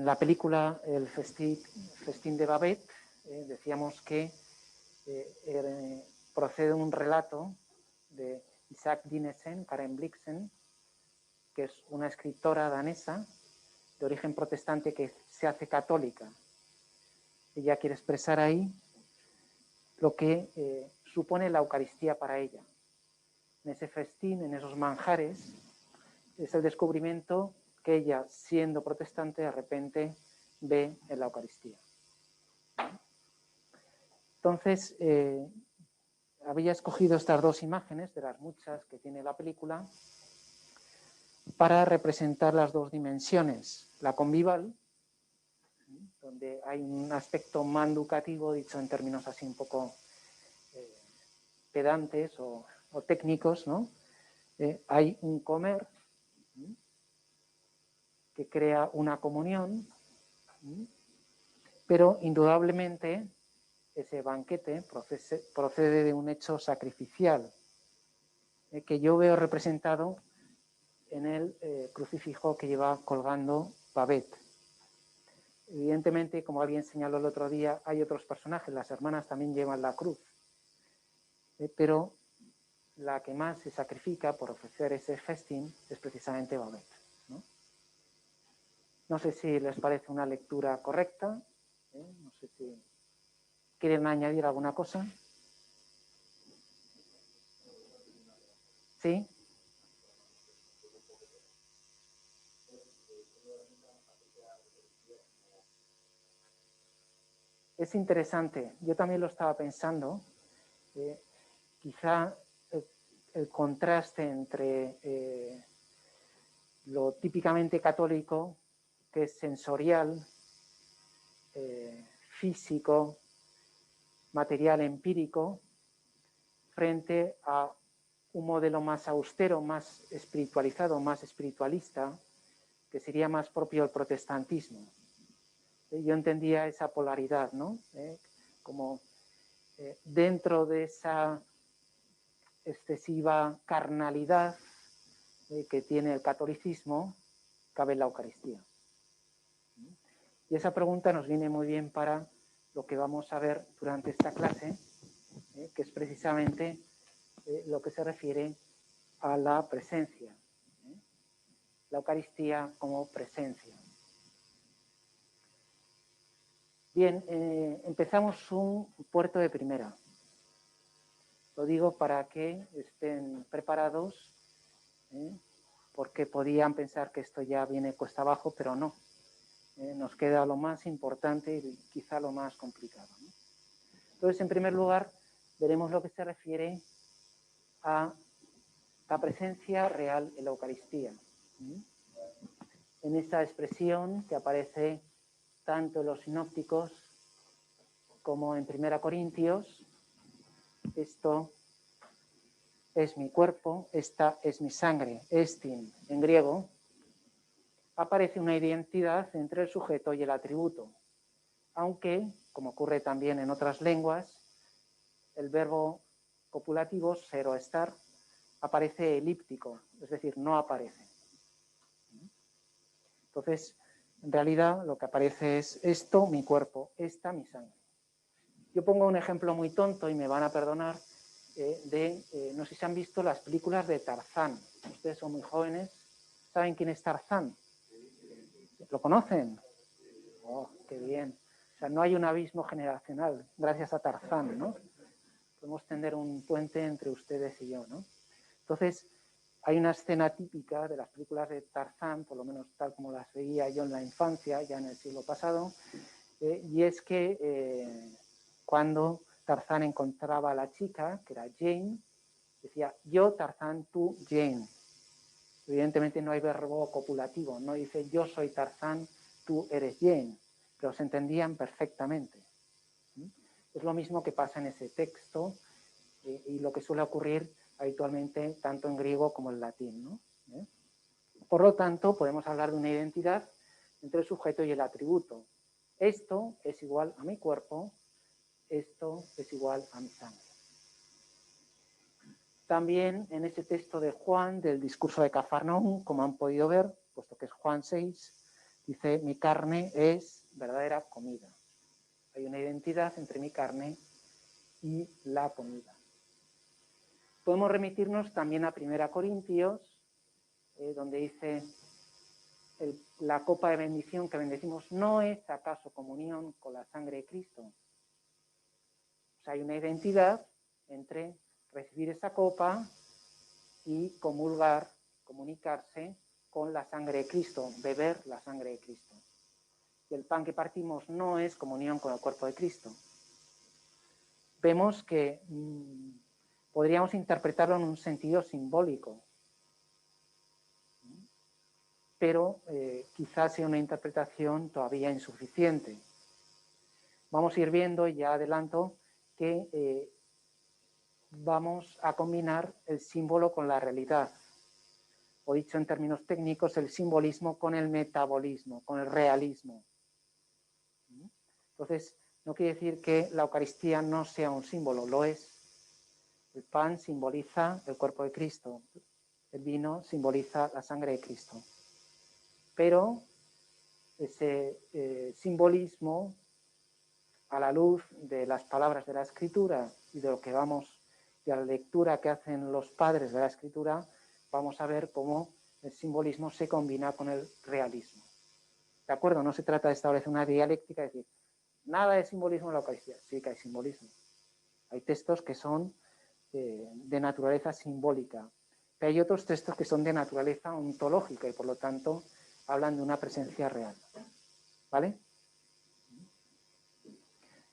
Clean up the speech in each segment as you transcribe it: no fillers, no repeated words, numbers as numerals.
En la película El festín de Babette decíamos que procede un relato de Isaac Dinesen, Karen Blixen, que es una escritora danesa de origen protestante que se hace católica. Ella quiere expresar ahí lo que supone la Eucaristía para ella. En ese festín, en esos manjares, es el descubrimiento que ella, siendo protestante, de repente ve en la Eucaristía. Entonces, había escogido estas dos imágenes, de las muchas que tiene la película, para representar las dos dimensiones. La convival, donde hay un aspecto manducativo, dicho en términos así un poco pedantes o técnicos, ¿no? Hay un comer que crea una comunión, pero indudablemente ese banquete procede de un hecho sacrificial, que yo veo representado en el crucifijo que lleva colgando Babette. Evidentemente, como alguien señaló el otro día, hay otros personajes, las hermanas también llevan la cruz, pero la que más se sacrifica por ofrecer ese festín es precisamente Babette, ¿no? No sé si les parece una lectura correcta, no sé si quieren añadir alguna cosa. ¿Sí? Es interesante, yo también lo estaba pensando, quizá el contraste entre lo típicamente católico, que es sensorial, físico, material, empírico, frente a un modelo más austero, más espiritualizado, más espiritualista, que sería más propio del protestantismo. Yo entendía esa polaridad, ¿no? Como dentro de esa excesiva carnalidad que tiene el catolicismo, cabe la Eucaristía. Y esa pregunta nos viene muy bien para lo que vamos a ver durante esta clase, que es precisamente lo que se refiere a la presencia. La Eucaristía como presencia. Bien, empezamos un puerto de primera. Lo digo para que estén preparados, porque podían pensar que esto ya viene cuesta abajo, pero no. Nos queda lo más importante y quizá lo más complicado, ¿no? Entonces, en primer lugar, veremos lo que se refiere a la presencia real en la Eucaristía. En esta expresión que aparece tanto en los sinópticos como en 1 Corintios, esto es mi cuerpo, esta es mi sangre, estin en griego, aparece una identidad entre el sujeto y el atributo, aunque, como ocurre también en otras lenguas, el verbo copulativo, ser o estar, aparece elíptico, es decir, no aparece. Entonces, en realidad lo que aparece es esto, mi cuerpo, esta, mi sangre. Yo pongo un ejemplo muy tonto y me van a perdonar, no sé si han visto las películas de Tarzán. Ustedes son muy jóvenes. ¿Saben quién es Tarzán? ¿Lo conocen? Oh, qué bien. O sea, no hay un abismo generacional gracias a Tarzán, ¿no? Podemos tender un puente entre ustedes y yo, ¿no? Entonces, hay una escena típica de las películas de Tarzán, por lo menos tal como las veía yo en la infancia, ya en el siglo pasado, y es que cuando Tarzán encontraba a la chica, que era Jane, decía, yo Tarzán, tú Jane. Evidentemente no hay verbo copulativo, no dice yo soy Tarzán, tú eres Jane, pero se entendían perfectamente. Es lo mismo que pasa en ese texto y lo que suele ocurrir habitualmente tanto en griego como en latín, ¿no? Por lo tanto, podemos hablar de una identidad entre el sujeto y el atributo. Esto es igual a mi cuerpo, esto es igual a mi sangre. También en este texto de Juan, del discurso de Cafarnaúm, como han podido ver, puesto que es Juan 6, Dice, mi carne es verdadera comida. Hay una identidad entre mi carne y la comida. Podemos remitirnos también a 1 Corintios, donde dice, la copa de bendición que bendecimos, ¿no es acaso comunión con la sangre de Cristo? O sea, hay una identidad entre recibir esa copa y comulgar, comunicarse con la sangre de Cristo, beber la sangre de Cristo. Y el pan que partimos no es comunión con el cuerpo de Cristo. Vemos que podríamos interpretarlo en un sentido simbólico, pero quizás sea una interpretación todavía insuficiente. Vamos a ir viendo, y ya adelanto, que vamos a combinar el símbolo con la realidad, o dicho en términos técnicos, el simbolismo con el metabolismo, con el realismo. Entonces, no quiere decir que la Eucaristía no sea un símbolo, lo es. El pan simboliza el cuerpo de Cristo, el vino simboliza la sangre de Cristo. Pero ese simbolismo, a la luz de las palabras de la Escritura y de lo que vamos, de la lectura que hacen los padres de la Escritura, vamos a ver cómo el simbolismo se combina con el realismo. ¿De acuerdo? No se trata de establecer una dialéctica, es decir, nada de simbolismo en la Eucaristía. Sí que hay simbolismo. Hay textos que son de naturaleza simbólica, pero hay otros textos que son de naturaleza ontológica y por lo tanto hablan de una presencia real. ¿Vale?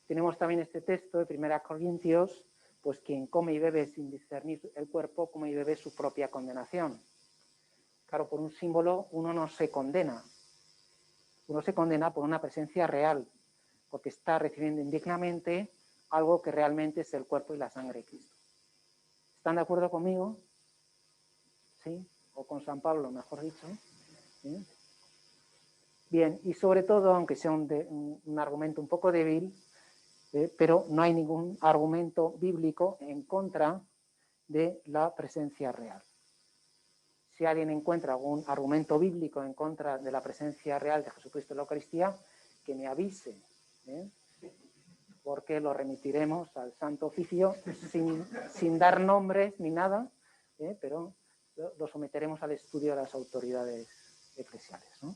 Tenemos también este texto de 1 Corintios, pues quien come y bebe sin discernir el cuerpo, come y bebe su propia condenación. Claro, por un símbolo uno no se condena. Uno se condena por una presencia real, porque está recibiendo indignamente algo que realmente es el cuerpo y la sangre de Cristo. ¿Están de acuerdo conmigo? ¿Sí? O con San Pablo, mejor dicho. ¿Sí? Bien, y sobre todo, aunque sea un argumento un poco débil, pero no hay ningún argumento bíblico en contra de la presencia real. Si alguien encuentra algún argumento bíblico en contra de la presencia real de Jesucristo en la Eucaristía, que me avise, porque lo remitiremos al Santo Oficio sin dar nombres ni nada, pero lo someteremos al estudio de las autoridades eclesiales, ¿no?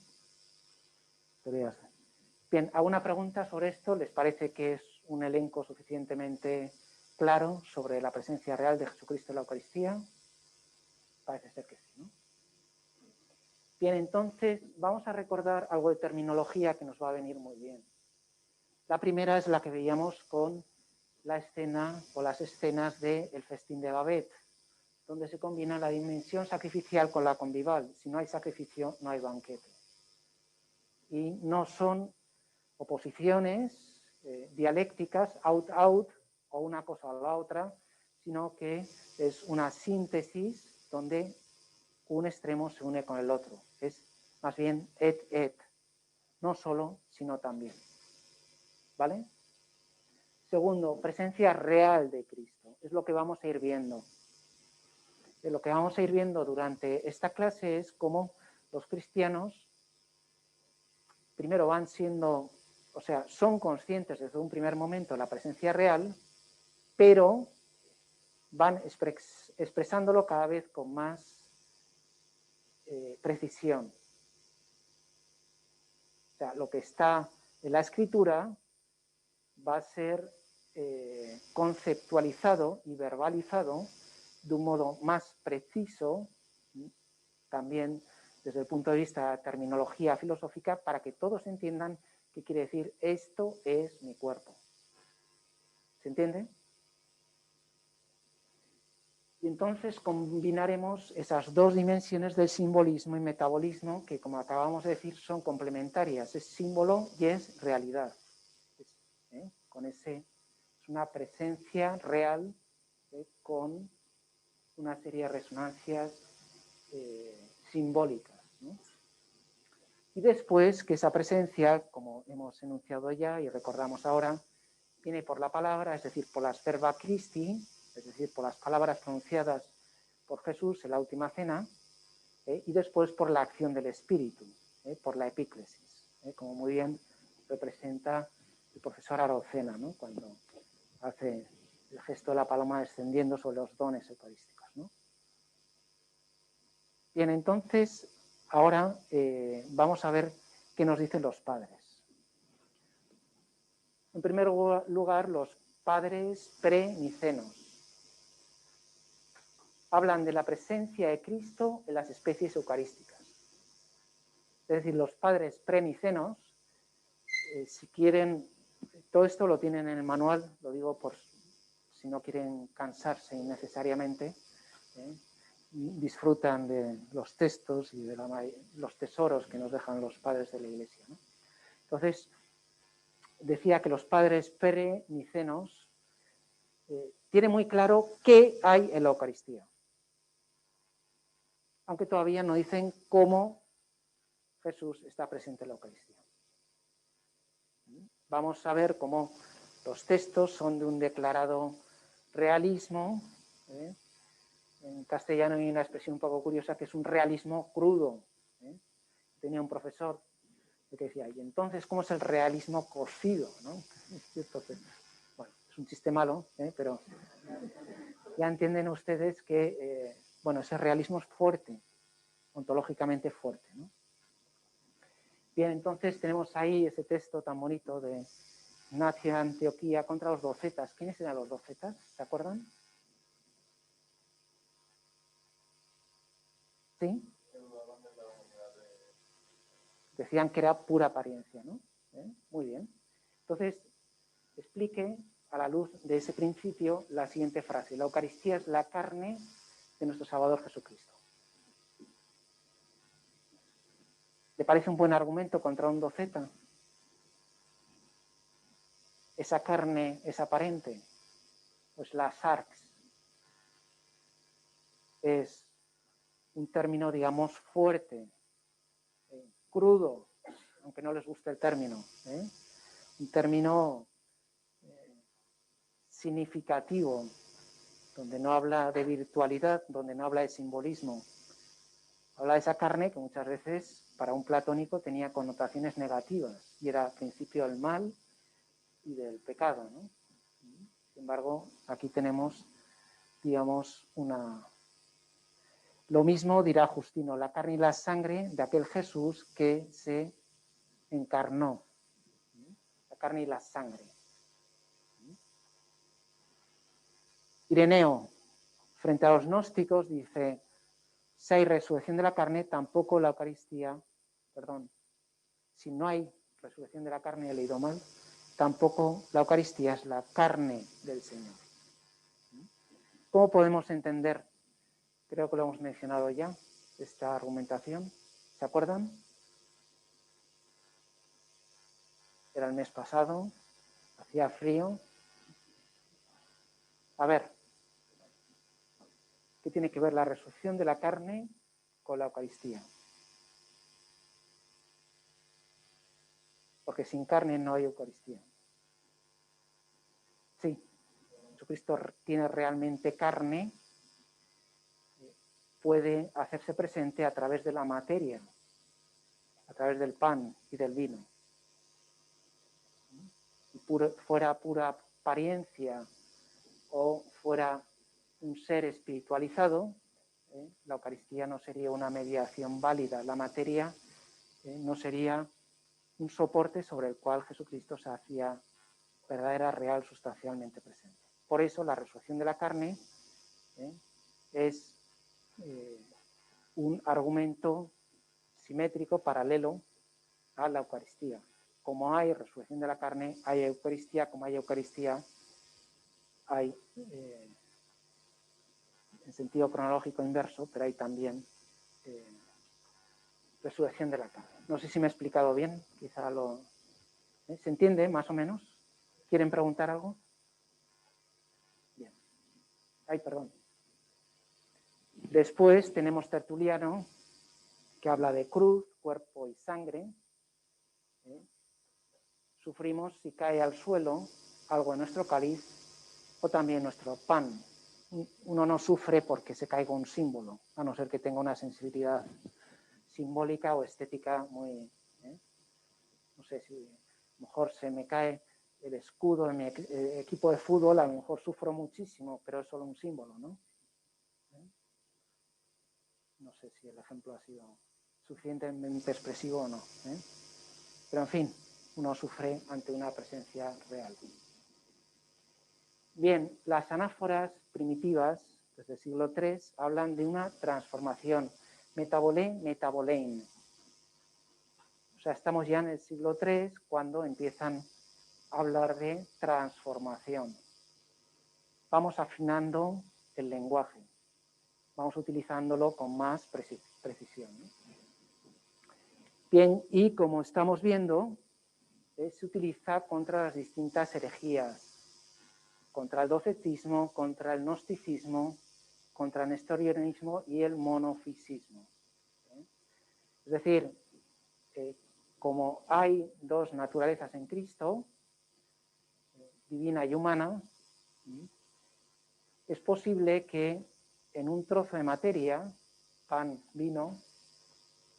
Bien, ¿alguna pregunta sobre esto? ¿Les parece que es un elenco suficientemente claro sobre la presencia real de Jesucristo en la Eucaristía? Parece ser que sí, ¿no? Bien, entonces vamos a recordar algo de terminología que nos va a venir muy bien. La primera es la que veíamos con la escena o las escenas del festín de Babet, donde se combina la dimensión sacrificial con la convival. Si no hay sacrificio, no hay banquete. Y no son oposiciones dialécticas, out-out, o una cosa a la otra, sino que es una síntesis donde un extremo se une con el otro. Es más bien et, no solo, sino también. ¿Vale? Segundo, presencia real de Cristo. Es lo que vamos a ir viendo. Lo que vamos a ir viendo durante esta clase es cómo los cristianos primero van siendo, o sea, son conscientes desde un primer momento de la presencia real, pero van expresándolo cada vez con más precisión. O sea, lo que está en la Escritura va a ser conceptualizado y verbalizado de un modo más preciso, también desde el punto de vista de la terminología filosófica, para que todos entiendan qué quiere decir esto es mi cuerpo. ¿Se entiende? Y entonces combinaremos esas dos dimensiones del simbolismo y metabolismo que, como acabamos de decir, son complementarias. Es símbolo y es realidad. Es una presencia real con una serie de resonancias simbólicas, ¿no? Y después que esa presencia, como hemos enunciado ya y recordamos ahora, viene por la palabra, es decir, por las verba Christi, es decir, por las palabras pronunciadas por Jesús en la última cena, y después por la acción del Espíritu, por la epíclesis. como muy bien representa el profesor Arocena, ¿no? Cuando hace el gesto de la paloma descendiendo sobre los dones eucarísticos, ¿no? Bien, entonces, ahora vamos a ver qué nos dicen los padres. En primer lugar, los padres pre-nicenos hablan de la presencia de Cristo en las especies eucarísticas. Es decir, los padres pre-nicenos, si quieren, todo esto lo tienen en el manual, lo digo por si no quieren cansarse innecesariamente, disfrutan de los textos y de los tesoros que nos dejan los padres de la Iglesia, ¿no? Entonces, decía que los padres pre-nicenos tienen muy claro qué hay en la Eucaristía, aunque todavía no dicen cómo Jesús está presente en la Eucaristía. Vamos a ver cómo los textos son de un declarado realismo. En castellano hay una expresión un poco curiosa que es un realismo crudo. Tenía un profesor que decía, ¿y entonces cómo es el realismo cocido? ¿No? Entonces, bueno, es un chiste malo, pero ya entienden ustedes que bueno, ese realismo es fuerte, ontológicamente fuerte, ¿no? Bien, entonces tenemos ahí ese texto tan bonito de Ignacio de Antioquía contra los docetas. ¿Quiénes eran los docetas? ¿Se acuerdan? ¿Sí? Decían que era pura apariencia, ¿no? Muy bien. Entonces, explique a la luz de ese principio la siguiente frase. La Eucaristía es la carne de nuestro Salvador Jesucristo. ¿Le parece un buen argumento contra un doceta? Esa carne es aparente, pues la sarx es un término, digamos, fuerte, crudo, aunque no les guste el término, un término significativo, donde no habla de virtualidad, donde no habla de simbolismo. Habla de esa carne que muchas veces para un platónico tenía connotaciones negativas y era principio del mal y del pecado, ¿no? Sin embargo, aquí tenemos, digamos, lo mismo dirá Justino, la carne y la sangre de aquel Jesús que se encarnó. La carne y la sangre. Ireneo, frente a los gnósticos, dice, si hay resurrección de la carne, tampoco la Eucaristía, perdón, si no hay resurrección de la carne, he leído mal, tampoco la Eucaristía es la carne del Señor. ¿Cómo podemos entender? Creo que lo hemos mencionado ya, esta argumentación. ¿Se acuerdan? Era el mes pasado, hacía frío. A ver, ¿qué tiene que ver la resurrección de la carne con la Eucaristía? Porque sin carne no hay Eucaristía. Sí, Jesucristo tiene realmente carne, puede hacerse presente a través de la materia, a través del pan y del vino. Si fuera pura apariencia o fuera un ser espiritualizado, la Eucaristía no sería una mediación válida. La materia no sería un soporte sobre el cual Jesucristo se hacía verdadera, real, sustancialmente presente. Por eso la resurrección de la carne es un argumento simétrico, paralelo a la Eucaristía. Como hay resurrección de la carne, hay Eucaristía. Como hay Eucaristía, hay, en sentido cronológico inverso, pero hay también resurrección de la carne. No sé si me he explicado bien, quizá lo... ¿Se entiende más o menos? ¿Quieren preguntar algo? Bien. Ay, perdón. Después tenemos Tertuliano, que habla de cruz, cuerpo y sangre. Sufrimos si cae al suelo algo en nuestro cáliz o también nuestro pan. Uno no sufre porque se caiga un símbolo, a no ser que tenga una sensibilidad simbólica o estética muy... no sé si a lo mejor se me cae el escudo de mi equipo de fútbol, a lo mejor sufro muchísimo, pero es solo un símbolo, ¿no? No sé si el ejemplo ha sido suficientemente expresivo o no, ¿eh? Pero en fin, uno sufre ante una presencia real. Bien, las anáforas primitivas, desde el siglo III, hablan de una transformación, metabolé, metabolein. O sea, estamos ya en el siglo III cuando empiezan a hablar de transformación. Vamos afinando el lenguaje, vamos utilizándolo con más precisión, ¿no? Bien, y como estamos viendo, se utiliza contra las distintas herejías, contra el docetismo, contra el gnosticismo, contra el nestorianismo y el monofisismo. Es decir, como hay dos naturalezas en Cristo, divina y humana, es posible que en un trozo de materia, pan, vino,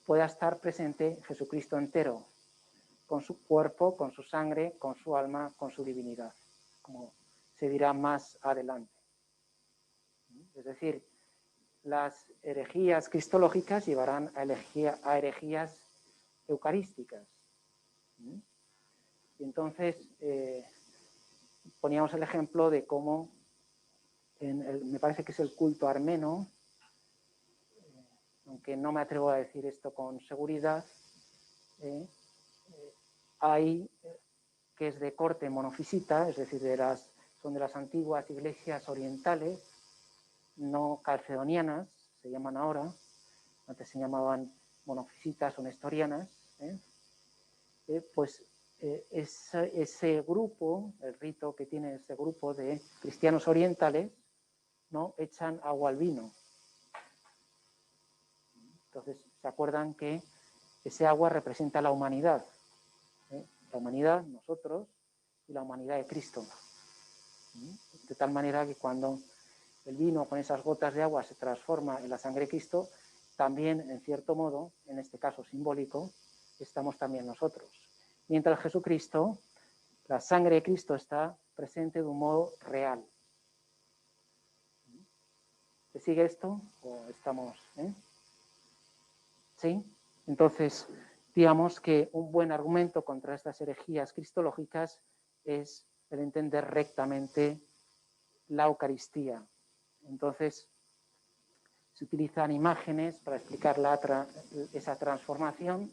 pueda estar presente Jesucristo entero, con su cuerpo, con su sangre, con su alma, con su divinidad, como se dirá más adelante. Es decir, las herejías cristológicas llevarán a herejías eucarísticas. Y entonces poníamos el ejemplo de cómo, me parece que es el culto armeno, aunque no me atrevo a decir esto con seguridad, hay que es de corte monofisita, es decir, son de las antiguas iglesias orientales, no calcedonianas, se llaman ahora, antes se llamaban monofisitas o nestorianas, pues ese grupo, el rito que tiene ese grupo de cristianos orientales, ¿no? Echan agua al vino. Entonces, ¿se acuerdan que ese agua representa la humanidad? La humanidad, nosotros, y la humanidad de Cristo. De tal manera que cuando el vino con esas gotas de agua se transforma en la sangre de Cristo, también, en cierto modo, en este caso simbólico, estamos también nosotros. Mientras Jesucristo, la sangre de Cristo está presente de un modo real. ¿Se sigue esto? ¿O estamos? ¿Sí? Entonces, digamos que un buen argumento contra estas herejías cristológicas es el entender rectamente la Eucaristía. Entonces, se utilizan imágenes para explicar esa transformación.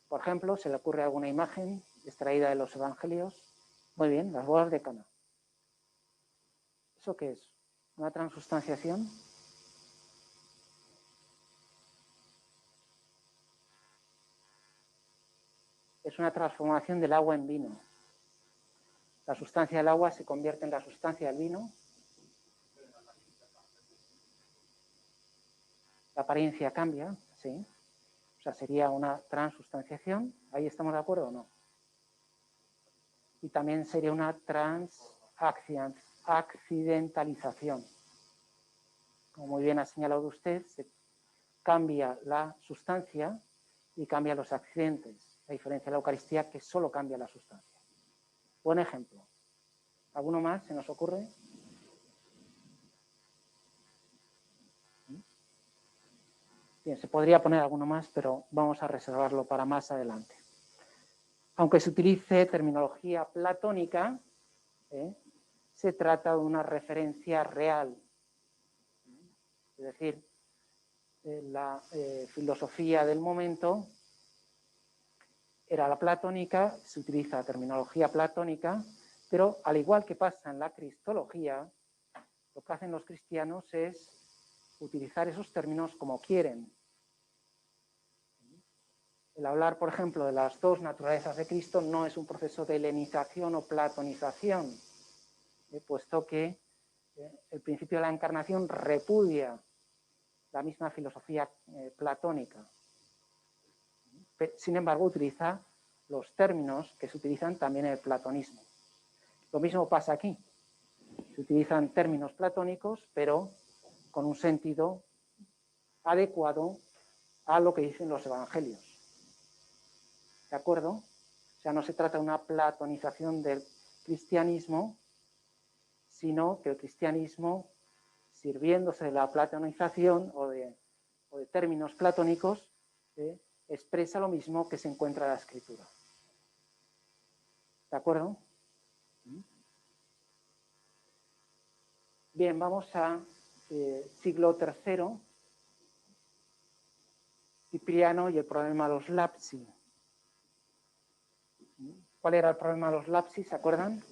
Por ejemplo, ¿se le ocurre alguna imagen extraída de los evangelios? Muy bien, las bodas de Cana. ¿Eso qué es? ¿Una transustanciación? Es una transformación del agua en vino. La sustancia del agua se convierte en la sustancia del vino. La apariencia cambia, sí. O sea, sería una transustanciación. ¿Ahí estamos de acuerdo o no? Y también sería una transaccidentalización. Como muy bien ha señalado usted, se cambia la sustancia y cambia los accidentes. A diferencia de la Eucaristía, que solo cambia la sustancia. Buen ejemplo. ¿Alguno más se nos ocurre? Bien, se podría poner alguno más, pero vamos a reservarlo para más adelante. Aunque se utilice terminología platónica, se trata de una referencia real. Es decir, la filosofía del momento era la platónica, se utiliza terminología platónica, pero al igual que pasa en la cristología, lo que hacen los cristianos es utilizar esos términos como quieren. El hablar, por ejemplo, de las dos naturalezas de Cristo no es un proceso de helenización o platonización, puesto que el principio de la encarnación repudia la misma filosofía platónica. Sin embargo, utiliza los términos que se utilizan también en el platonismo. Lo mismo pasa aquí. Se utilizan términos platónicos, pero con un sentido adecuado a lo que dicen los evangelios. ¿De acuerdo? O sea, no se trata de una platonización del cristianismo, sino que el cristianismo, sirviéndose de la platonización o de términos platónicos, expresa lo mismo que se encuentra en la Escritura. ¿De acuerdo? Bien, vamos a siglo III, Cipriano y el problema de los lapsi. ¿Cuál era el problema de los lapsi? ¿Se acuerdan?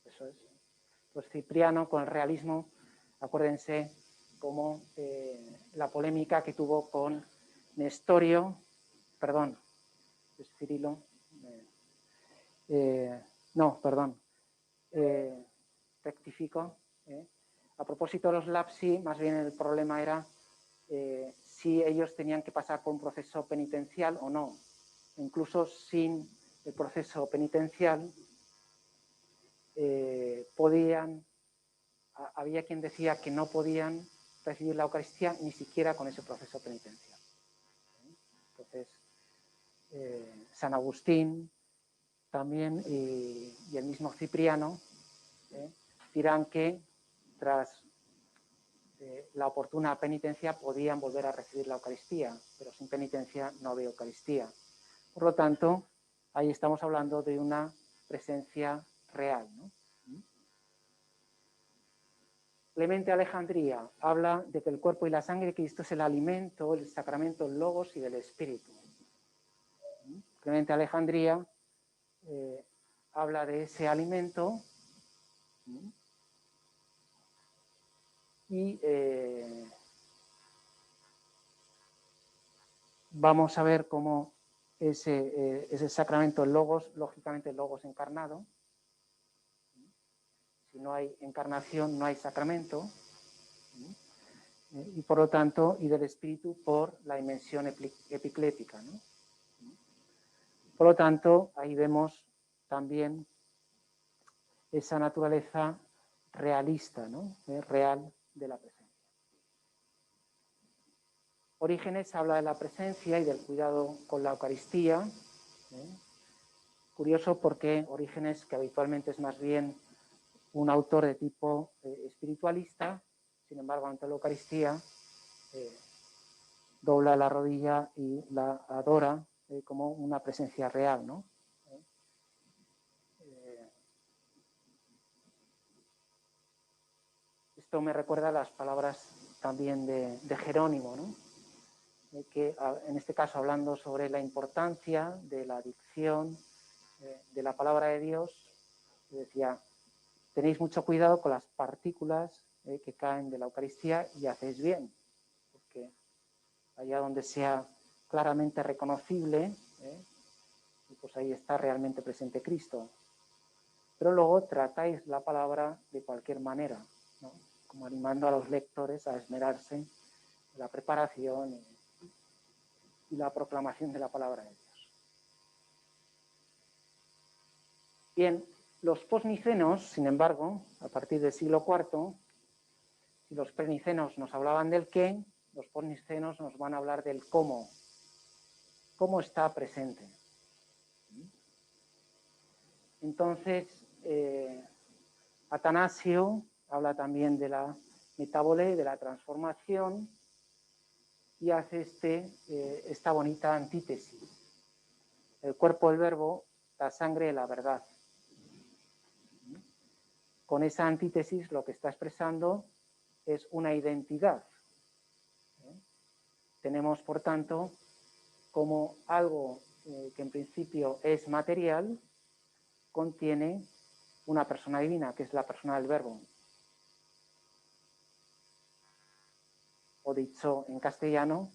Eso es. Pues Cipriano con el realismo, acuérdense como la polémica que tuvo con Nestorio, perdón, es Cirilo, no, perdón, rectifico. A propósito de los lapsi, más bien el problema era si ellos tenían que pasar por un proceso penitencial o no. Incluso sin el proceso penitencial, había quien decía que no podían recibir la Eucaristía ni siquiera con ese proceso penitencial. Entonces, San Agustín también y el mismo Cipriano dirán que tras la oportuna penitencia podían volver a recibir la Eucaristía, pero sin penitencia no había Eucaristía. Por lo tanto, ahí estamos hablando de una presencia real, ¿no? Clemente Alejandría habla de que el cuerpo y la sangre de Cristo es el alimento, el sacramento del logos y del espíritu. Clemente Alejandría habla de ese alimento y vamos a ver cómo ese sacramento del logos, lógicamente el logos encarnado. Si no hay encarnación, no hay sacramento. Y por lo tanto, y del espíritu por la dimensión epiclética, ¿no? Por lo tanto, ahí vemos también esa naturaleza realista, ¿no? Real de la presencia. Orígenes habla de la presencia y del cuidado con la Eucaristía. Curioso porque Orígenes, que habitualmente es más bien un autor de tipo espiritualista, sin embargo, ante la Eucaristía, dobla la rodilla y la adora como una presencia real, ¿no? Esto me recuerda a las palabras también de Jerónimo, ¿no? Que en este caso hablando sobre la importancia de la dicción de la palabra de Dios, decía, tenéis mucho cuidado con las partículas que caen de la Eucaristía y hacéis bien, porque allá donde sea claramente reconocible, pues ahí está realmente presente Cristo. Pero luego tratáis la palabra de cualquier manera, ¿no? Como animando a los lectores a esmerarse en la preparación y la proclamación de la palabra de Dios. Bien, los posnicenos, sin embargo, a partir del siglo IV, si los prenicenos nos hablaban del qué, los posnicenos nos van a hablar del cómo está presente. Entonces, Atanasio habla también de la metábole, de la transformación, y hace esta bonita antítesis. El cuerpo del verbo, la sangre de la verdad. Con esa antítesis lo que está expresando es una identidad. Tenemos, por tanto, como algo que en principio es material, contiene una persona divina, que es la persona del verbo. O dicho en castellano,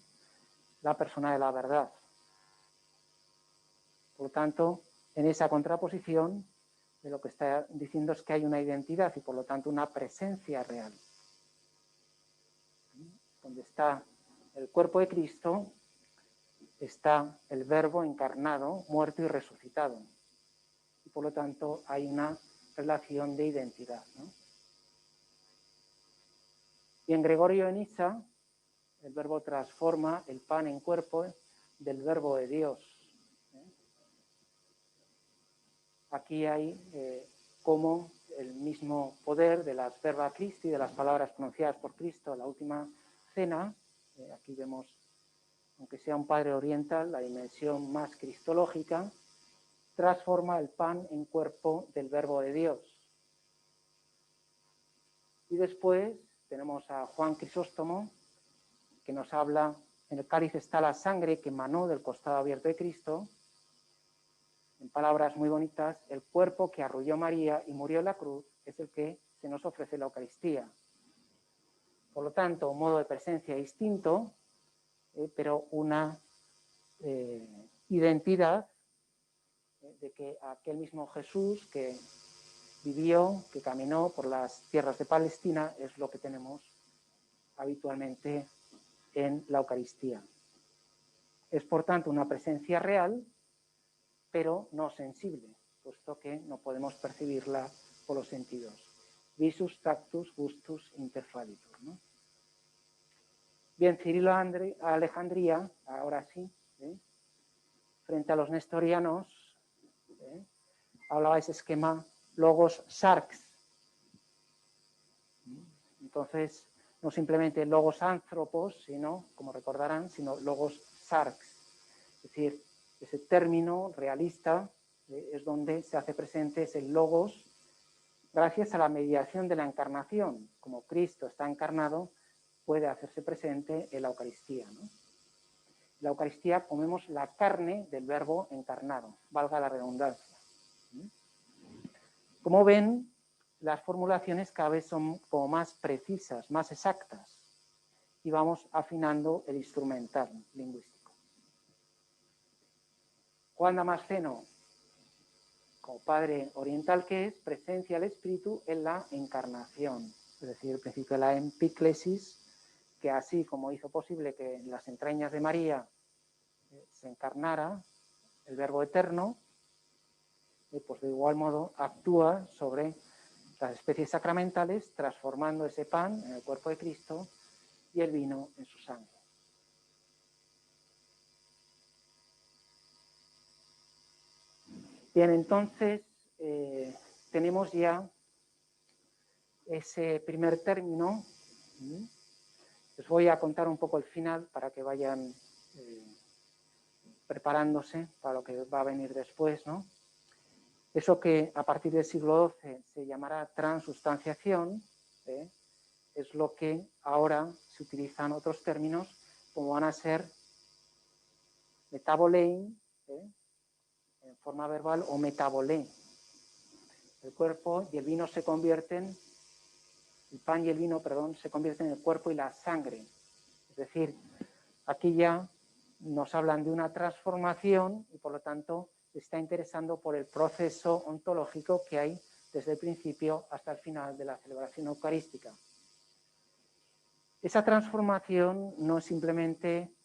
la persona de la verdad. Por lo tanto, en esa contraposición, de lo que está diciendo es que hay una identidad y por lo tanto una presencia real. Donde está el cuerpo de Cristo, está el verbo encarnado, muerto y resucitado. Y por lo tanto hay una relación de identidad, ¿no? Y en Gregorio de Niza, el verbo transforma el pan en cuerpo del verbo de Dios. Aquí hay como el mismo poder de las verba Christi, de las palabras pronunciadas por Cristo en la última cena. Aquí vemos, aunque sea un padre oriental, la dimensión más cristológica, transforma el pan en cuerpo del verbo de Dios. Y después tenemos a Juan Crisóstomo, que nos habla, en el cáliz está la sangre que emanó del costado abierto de Cristo, en palabras muy bonitas, el cuerpo que arrulló María y murió en la cruz es el que se nos ofrece la Eucaristía. Por lo tanto, un modo de presencia distinto, pero una identidad de que aquel mismo Jesús que vivió, que caminó por las tierras de Palestina, es lo que tenemos habitualmente en la Eucaristía. Es, por tanto, una presencia real, pero no sensible, puesto que no podemos percibirla por los sentidos. Visus, tactus, gustus, interfalitur, ¿no? Bien, Cirilo Alejandría, ahora sí, frente a los nestorianos, hablaba ese esquema logos sarx. Entonces, no simplemente logos anthropos, sino, como recordarán, sino logos sarx. Es decir, ese término realista es donde se hace presente ese logos gracias a la mediación de la encarnación. Como Cristo está encarnado, puede hacerse presente en la Eucaristía, ¿no? En la Eucaristía comemos la carne del verbo encarnado, valga la redundancia. Como ven, las formulaciones cada vez son como más precisas, más exactas, y vamos afinando el instrumental lingüístico. Juan Damasceno, como padre oriental que es, presencia del Espíritu en la encarnación, es decir, el principio de la empíclesis, que así como hizo posible que en las entrañas de María se encarnara el Verbo eterno, pues de igual modo actúa sobre las especies sacramentales, transformando ese pan en el cuerpo de Cristo y el vino en su sangre. Bien, entonces tenemos ya ese primer término. Les voy a contar un poco el final para que vayan preparándose para lo que va a venir después, ¿no? Eso que a partir del siglo XII se llamará transustanciación, es lo que ahora se utilizan otros términos como van a ser metabolein, en forma verbal, o metabolé. El cuerpo y el vino se convierten, el pan y el vino, perdón, se convierten en el cuerpo y la sangre. Es decir, aquí ya nos hablan de una transformación y por lo tanto se está interesando por el proceso ontológico que hay desde el principio hasta el final de la celebración eucarística. Esa transformación no es simplemente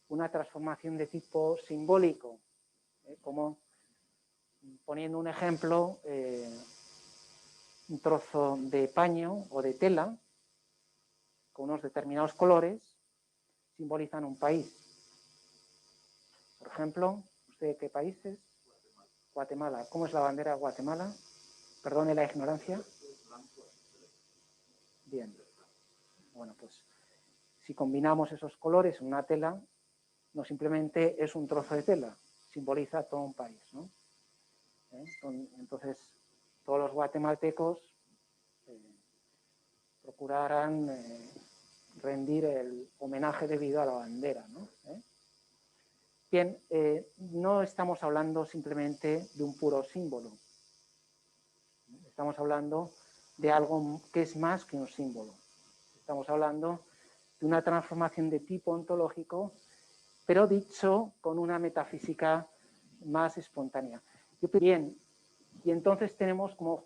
una transformación de tipo simbólico, como poniendo un ejemplo, un trozo de paño o de tela con unos determinados colores simbolizan un país. Por ejemplo, ¿usted qué país es? Guatemala. ¿Cómo es la bandera de Guatemala? Perdone la ignorancia. Bien. Bueno, pues si combinamos esos colores en una tela, no simplemente es un trozo de tela, simboliza todo un país, ¿no? Entonces, todos los guatemaltecos procurarán rendir el homenaje debido a la bandera, ¿no? Bien, no estamos hablando simplemente de un puro símbolo. Estamos hablando de algo que es más que un símbolo. Estamos hablando de una transformación de tipo ontológico, pero dicho con una metafísica más espontánea. Bien, y entonces tenemos como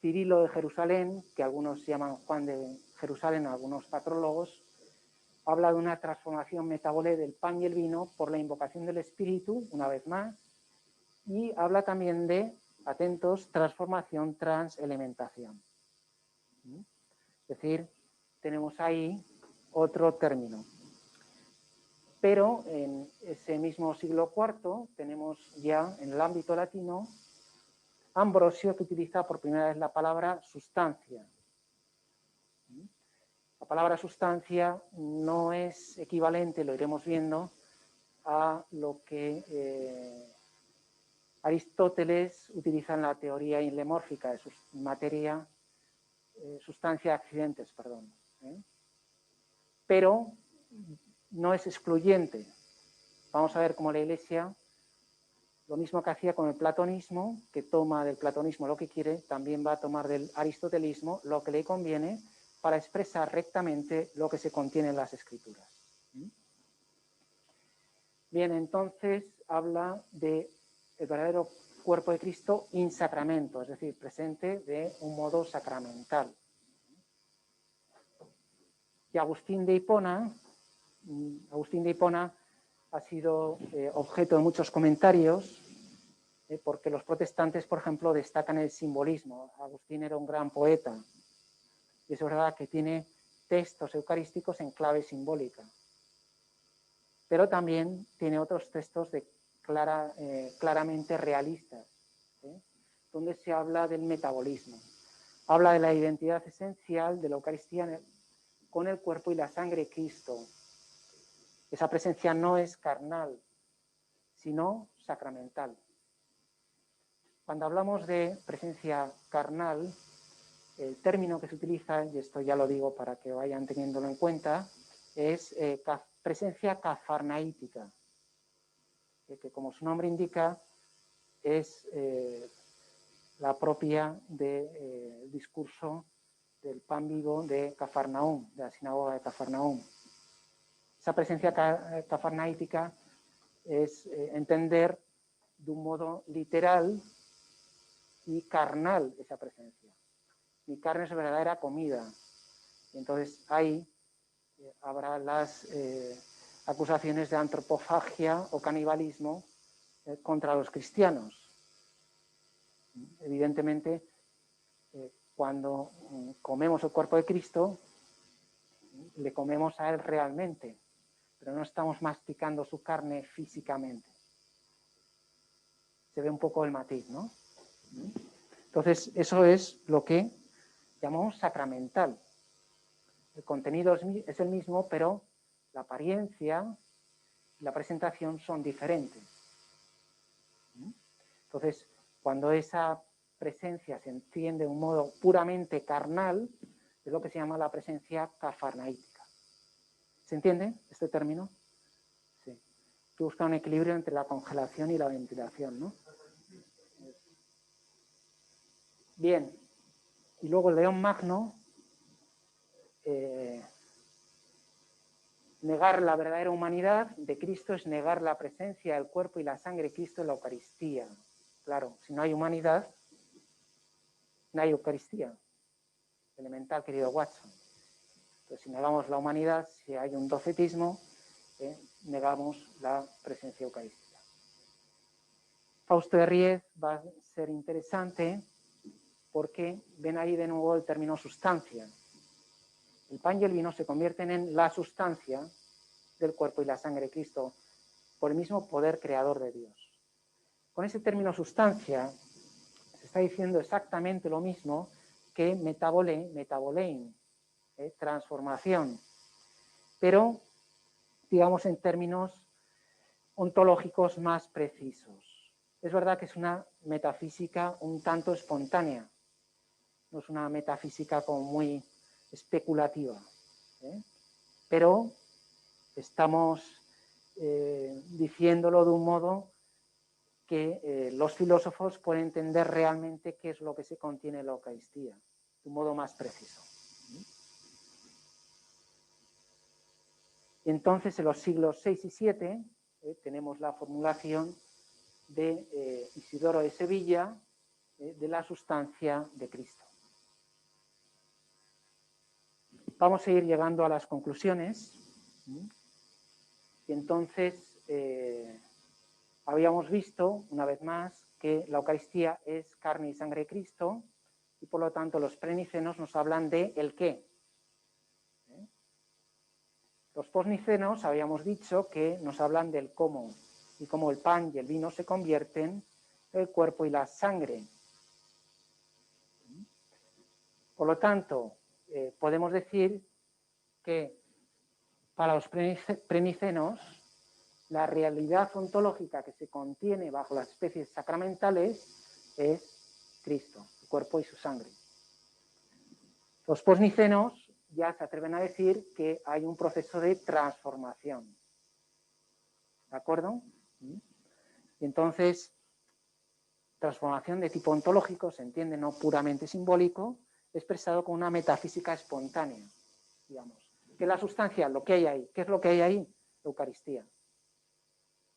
Cirilo de Jerusalén, que algunos llaman Juan de Jerusalén, algunos patrólogos, habla de una transformación metabolé del pan y el vino por la invocación del Espíritu, una vez más, y habla también de Atentos, transformación, transelementación. Es decir, tenemos ahí otro término. Pero en ese mismo siglo IV tenemos ya en el ámbito latino Ambrosio, que utiliza por primera vez la palabra sustancia. La palabra sustancia no es equivalente, lo iremos viendo, a lo que Aristóteles utiliza en la teoría ilemórfica de materia, sustancia, accidentes, perdón. Pero no es excluyente. Vamos a ver cómo la Iglesia, lo mismo que hacía con el platonismo, que toma del platonismo lo que quiere, también va a tomar del aristotelismo lo que le conviene para expresar rectamente lo que se contiene en las Escrituras. Bien, entonces habla del verdadero cuerpo de Cristo in sacramento, es decir, presente de un modo sacramental. Y Agustín de Hipona ha sido objeto de muchos comentarios, porque los protestantes, por ejemplo, destacan el simbolismo. Agustín era un gran poeta, y es verdad que tiene textos eucarísticos en clave simbólica, pero también tiene otros textos claramente realistas, donde se habla del metabolismo. Habla de la identidad esencial de la Eucaristía con el cuerpo y la sangre de Cristo. Esa presencia no es carnal, sino sacramental. Cuando hablamos de presencia carnal, el término que se utiliza, y esto ya lo digo para que vayan teniéndolo en cuenta, es presencia cafarnaítica, que como su nombre indica, es la propia del discurso del pan vivo de Cafarnaúm, de la sinagoga de Cafarnaúm. Esa presencia cafarnaítica es entender de un modo literal y carnal esa presencia. Mi carne es verdadera comida. Y entonces ahí habrá las acusaciones de antropofagia o canibalismo contra los cristianos. Evidentemente, cuando comemos el cuerpo de Cristo, le comemos a Él realmente, pero no estamos masticando su carne físicamente. Se ve un poco el matiz, ¿no? Entonces, eso es lo que llamamos sacramental. El contenido es el mismo, pero la apariencia y la presentación son diferentes. Entonces, cuando esa presencia se entiende de un modo puramente carnal, es lo que se llama la presencia cafarnaítica. ¿Se entiende este término? Sí. Que busca un equilibrio entre la congelación y la ventilación, ¿no? Bien. Y luego León Magno, negar la verdadera humanidad de Cristo es negar la presencia del cuerpo y la sangre de Cristo en la Eucaristía. Claro, si no hay humanidad, no hay Eucaristía. Elemental, querido Watson. Entonces, si negamos la humanidad, si hay un docetismo, negamos la presencia eucarística. Fausto de Riez va a ser interesante porque ven ahí de nuevo el término sustancia. El pan y el vino se convierten en la sustancia del cuerpo y la sangre de Cristo por el mismo poder creador de Dios. Con ese término sustancia se está diciendo exactamente lo mismo que metabolein, transformación, pero digamos en términos ontológicos más precisos. Es verdad que es una metafísica un tanto espontánea, no es una metafísica como muy especulativa, pero estamos diciéndolo de un modo que los filósofos pueden entender realmente qué es lo que se contiene en la Eucaristía, de un modo más preciso. Y entonces, en los siglos VI y VII, tenemos la formulación de Isidoro de Sevilla de la sustancia de Cristo. Vamos a ir llegando a las conclusiones. Y entonces, habíamos visto, una vez más, que la Eucaristía es carne y sangre de Cristo, y por lo tanto los prenicenos nos hablan de el qué. Los posnicenos habíamos dicho que nos hablan del cómo, y cómo el pan y el vino se convierten en el cuerpo y la sangre. Por lo tanto, podemos decir que para los prenicenos la realidad ontológica que se contiene bajo las especies sacramentales es Cristo, su cuerpo y su sangre. Los posnicenos ya se atreven a decir que hay un proceso de transformación. ¿De acuerdo? Y entonces, transformación de tipo ontológico, se entiende, no puramente simbólico, expresado con una metafísica espontánea, digamos. ¿Qué es la sustancia? Lo que hay ahí. ¿Qué es lo que hay ahí? Eucaristía.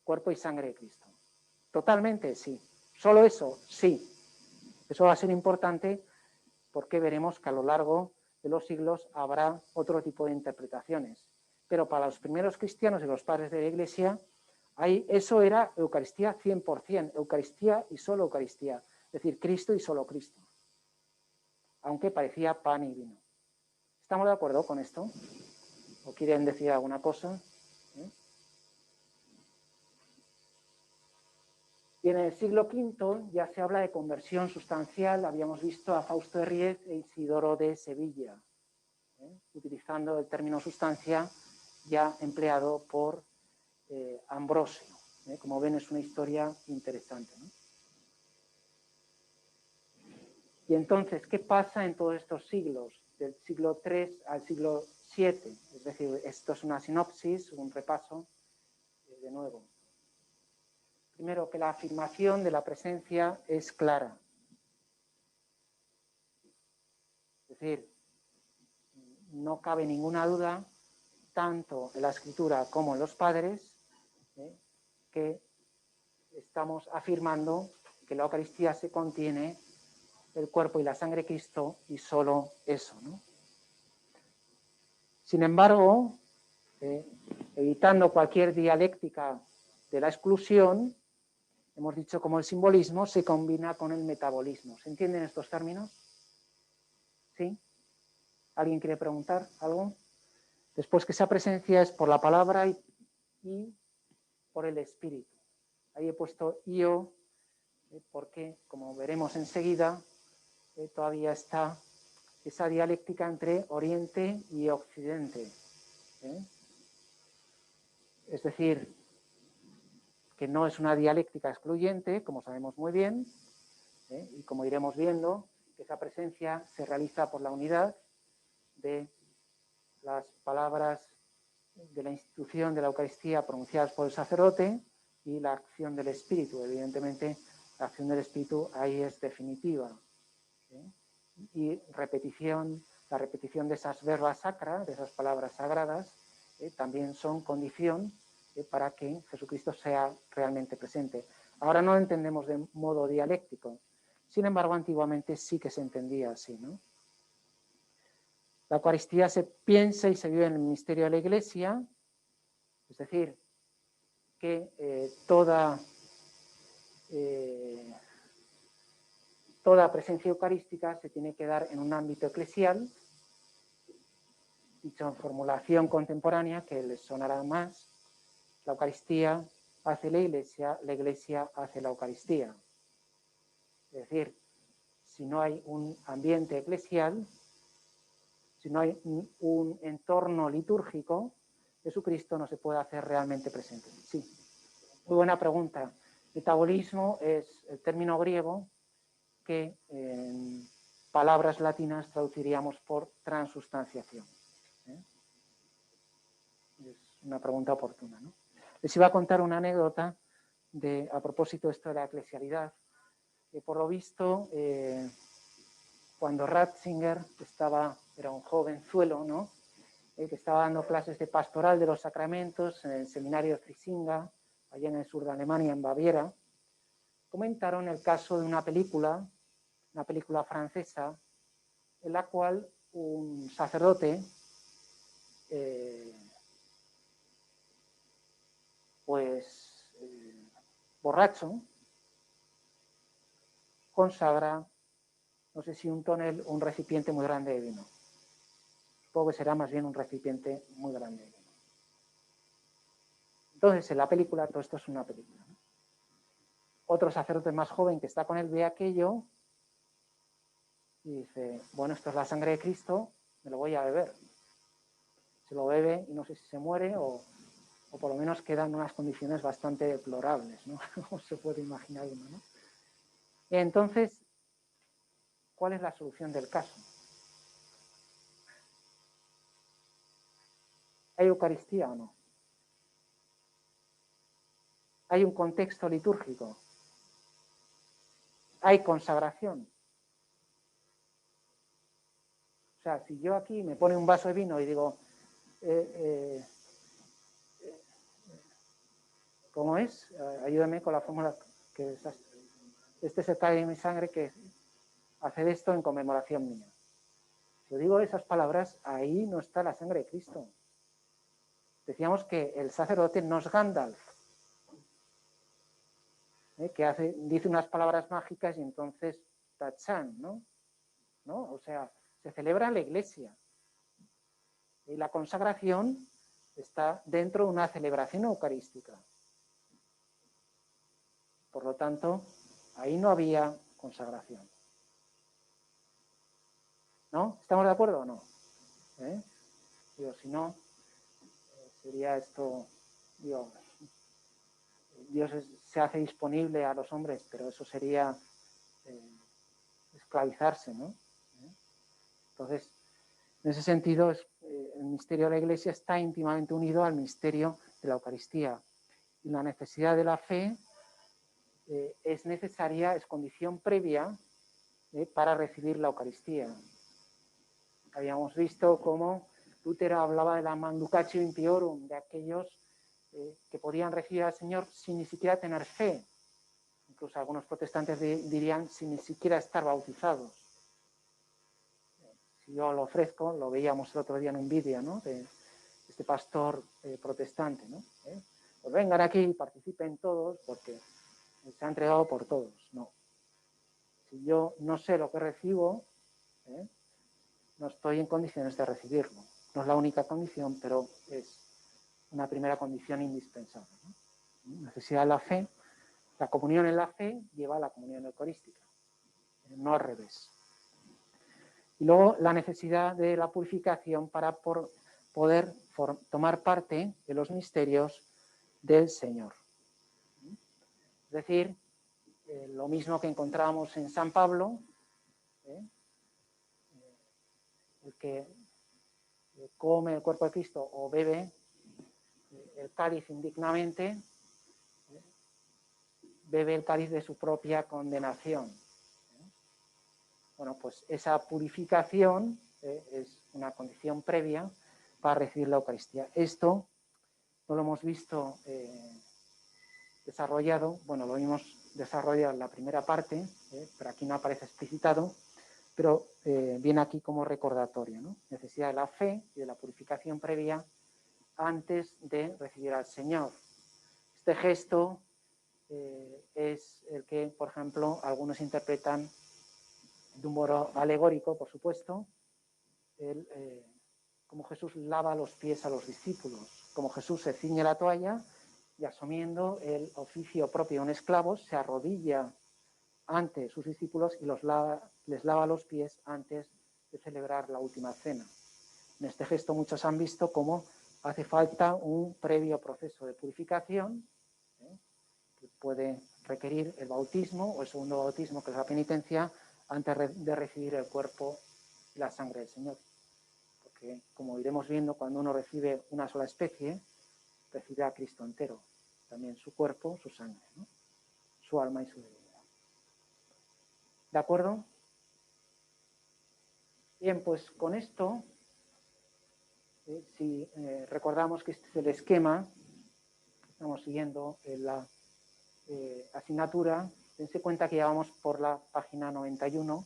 Cuerpo y sangre de Cristo. Totalmente, sí. ¿Solo eso? Sí. Eso va a ser importante porque veremos que a lo largo de los siglos habrá otro tipo de interpretaciones. Pero para los primeros cristianos y los padres de la Iglesia, ahí eso era Eucaristía 100%, Eucaristía y solo Eucaristía, es decir, Cristo y solo Cristo, aunque parecía pan y vino. ¿Estamos de acuerdo con esto? ¿O quieren decir alguna cosa? Y en el siglo V ya se habla de conversión sustancial, habíamos visto a Fausto de Riez e Isidoro de Sevilla, utilizando el término sustancia ya empleado por Ambrosio. Como ven, es una historia interesante, ¿no? Y entonces, ¿qué pasa en todos estos siglos? Del siglo III al siglo VII. Es decir, esto es una sinopsis, un repaso, de nuevo. Primero, que la afirmación de la presencia es clara. Es decir, no cabe ninguna duda, tanto en la Escritura como en los padres, que estamos afirmando que la Eucaristía se contiene el cuerpo y la sangre de Cristo y solo eso, ¿no? Sin embargo, evitando cualquier dialéctica de la exclusión, hemos dicho como el simbolismo se combina con el metabolismo. ¿Se entienden estos términos? ¿Sí? ¿Alguien quiere preguntar algo? Después que esa presencia es por la palabra y por el Espíritu. Ahí he puesto yo, porque, como veremos enseguida, todavía está esa dialéctica entre Oriente y Occidente. Es decir, que no es una dialéctica excluyente, como sabemos muy bien, y como iremos viendo, que esa presencia se realiza por la unidad de las palabras de la institución de la Eucaristía pronunciadas por el sacerdote y la acción del Espíritu. Evidentemente, la acción del Espíritu ahí es definitiva. Y la repetición de esas verbas sacras, de esas palabras sagradas, también son condición para que Jesucristo sea realmente presente. Ahora no lo entendemos de modo dialéctico, sin embargo, antiguamente sí que se entendía así, ¿no? La Eucaristía se piensa y se vive en el misterio de la Iglesia, es decir, que toda presencia eucarística se tiene que dar en un ámbito eclesial, dicho en formulación contemporánea, que les sonará más. La Eucaristía hace la Iglesia hace la Eucaristía. Es decir, si no hay un ambiente eclesial, si no hay un entorno litúrgico, Jesucristo no se puede hacer realmente presente. Sí, muy buena pregunta. Metabolismo es el término griego que en palabras latinas traduciríamos por transustanciación. Es una pregunta oportuna, ¿no? Les iba a contar una anécdota a propósito de esto de la eclesialidad. Por lo visto, cuando Ratzinger era un jovenzuelo, ¿no? Que estaba dando clases de pastoral de los sacramentos en el seminario de Frisinga, allá en el sur de Alemania, en Baviera, comentaron el caso de una película francesa, en la cual un sacerdote, borracho, consagra, no sé si un tonel o un recipiente muy grande de vino. Supongo que será más bien un recipiente muy grande de vino. Entonces, en la película, todo esto es una película, ¿no? Otro sacerdote más joven que está con él ve aquello y dice, bueno, esto es la sangre de Cristo, me lo voy a beber. Se lo bebe y no sé si se muere o por lo menos queda en unas condiciones bastante deplorables, ¿no? Como se puede imaginar uno, ¿no? Y entonces, ¿cuál es la solución del caso? ¿Hay Eucaristía o no? ¿Hay un contexto litúrgico? ¿Hay consagración? O sea, si yo aquí me pone un vaso de vino y digo, ¿cómo es? Ayúdame con la fórmula que es. Este es el cáliz de mi sangre que hace esto en conmemoración mía. Si yo digo esas palabras, ahí no está la sangre de Cristo. Decíamos que el sacerdote no es Gandalf, que dice unas palabras mágicas y entonces tachán, ¿no? O sea, se celebra en la iglesia. Y la consagración está dentro de una celebración eucarística. Por lo tanto, ahí no había consagración. ¿No? ¿Estamos de acuerdo o no? Digo, si no, sería esto, digo, Dios se hace disponible a los hombres, pero eso sería esclavizarse, ¿no? Entonces, en ese sentido, el misterio de la Iglesia está íntimamente unido al misterio de la Eucaristía. Y la necesidad de la fe es necesaria, es condición previa para recibir la Eucaristía. Habíamos visto cómo Lutero hablaba de la manducatio impiorum, de aquellos que podían recibir al Señor sin ni siquiera tener fe. Incluso algunos protestantes dirían sin ni siquiera estar bautizados. Si yo lo ofrezco, lo veíamos el otro día en un vídeo, ¿no? De este pastor protestante, ¿no? Pues vengan aquí y participen todos porque se ha entregado por todos. No. Si yo no sé lo que recibo, no estoy en condiciones de recibirlo. No es la única condición, pero es una primera condición indispensable, ¿no? Necesidad de la fe. La comunión en la fe lleva a la comunión eucarística, no al revés. Y luego la necesidad de la purificación para poder tomar parte de los misterios del Señor. Es decir, lo mismo que encontramos en San Pablo, el que come el cuerpo de Cristo o bebe el cáliz indignamente, bebe el cáliz de su propia condenación. Bueno, pues esa purificación es una condición previa para recibir la Eucaristía. Esto no lo hemos visto desarrollado, bueno, lo hemos desarrollado en la primera parte, pero aquí no aparece explicitado, pero viene aquí como recordatorio, ¿no? Necesidad de la fe y de la purificación previa antes de recibir al Señor. Este gesto es el que, por ejemplo, algunos interpretan de un modo alegórico, por supuesto, como Jesús lava los pies a los discípulos, como Jesús se ciñe la toalla y asumiendo el oficio propio de un esclavo, se arrodilla ante sus discípulos y les lava los pies antes de celebrar la última cena. En este gesto muchos han visto cómo hace falta un previo proceso de purificación que puede requerir el bautismo o el segundo bautismo, que es la penitencia, antes de recibir el cuerpo y la sangre del Señor. Porque, como iremos viendo, cuando uno recibe una sola especie, recibe a Cristo entero, también su cuerpo, su sangre, ¿no? Su alma y su divinidad. ¿De acuerdo? Bien, pues con esto, si recordamos que este es el esquema, estamos siguiendo en la asignatura, dense cuenta que ya vamos por la página 91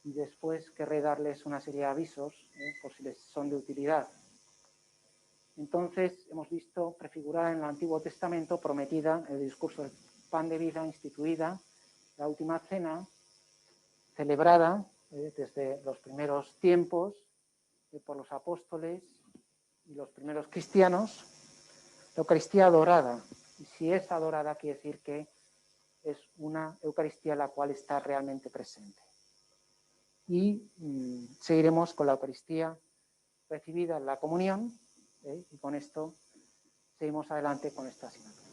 y después querré darles una serie de avisos por si les son de utilidad. Entonces, hemos visto prefigurada en el Antiguo Testamento, prometida, el discurso del pan de vida instituida la última cena, celebrada desde los primeros tiempos por los apóstoles y los primeros cristianos, la Eucaristía adorada. Y si es adorada, quiere decir que es una Eucaristía la cual está realmente presente. Y seguiremos con la Eucaristía recibida en la comunión, y con esto seguimos adelante con esta asignatura.